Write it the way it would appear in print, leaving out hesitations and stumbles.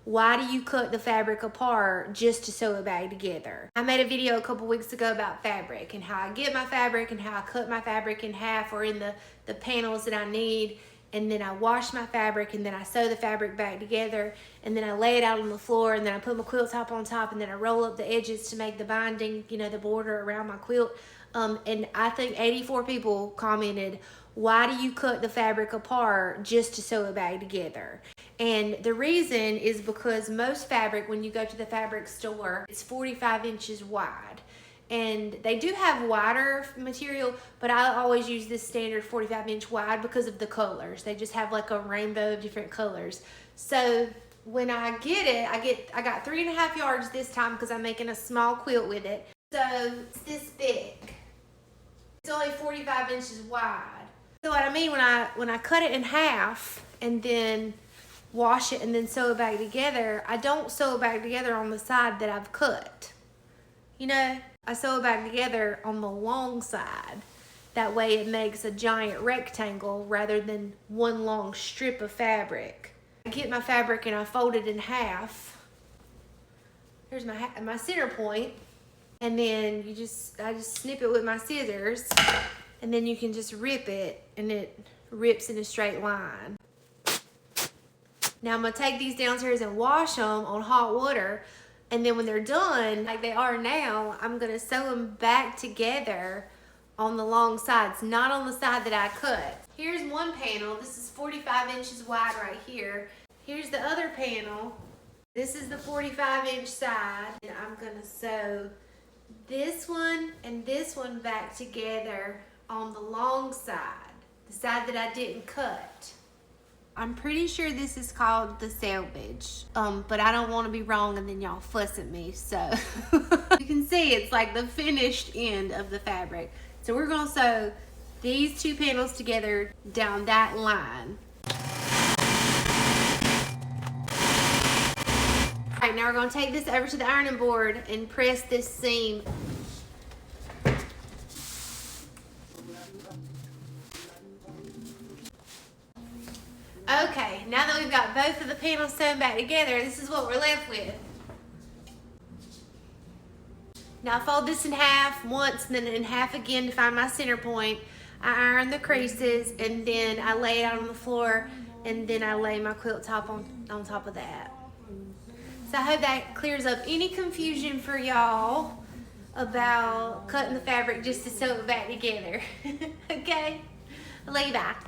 why do you cut the fabric apart just to sew it back together? I made a video a couple weeks ago about fabric and how I get my fabric and how I cut my fabric in half or in the panels that I need, and then I wash my fabric and then I sew the fabric back together, and then I lay it out on the floor, and then I put my quilt top on top, and then I roll up the edges to make the binding, you know, the border around my quilt. And I think 84 people commented, why do you cut the fabric apart just to sew it back together? And the reason is because most fabric, when you go to the fabric store, it's 45 inches wide. And they do have wider material, but I always use this standard 45-inch wide because of the colors. They just have like a rainbow of different colors. So when I get it, I got 3.5 yards this time because I'm making a small quilt with it. So it's this thick. It's only 45 inches wide. So what I mean, when I cut it in half and then wash it and then sew it back together, I don't sew it back together on the side that I've cut. You know, I sew it back together on the long side. That way it makes a giant rectangle rather than one long strip of fabric. I get my fabric and I fold it in half. Here's my center point. And then I just snip it with my scissors, and then you can just rip it, and it rips in a straight line. Now I'm gonna take these downstairs and wash them on hot water, and then when they're done, like they are now, I'm gonna sew them back together on the long sides, not on the side that I cut. Here's one panel. This is 45 inches wide right here. Here's the other panel. This is the 45-inch side, and I'm gonna sew this one and this one back together on the long side, the side that I didn't cut. I'm pretty sure this is called the selvage, but I don't want to be wrong and then y'all fuss at me. So you can see it's like the finished end of the fabric. So we're gonna sew these two panels together down that line. All right, now we're gonna take this over to the ironing board and press this seam. Okay, now that we've got both of the panels sewn back together, this is what we're left with. Now I fold this in half once and then in half again to find my center point. I iron the creases and then I lay it out on the floor, and then I lay my quilt top on top of that. So I hope that clears up any confusion for y'all about cutting the fabric just to sew it back together. Okay, I'll lay you back.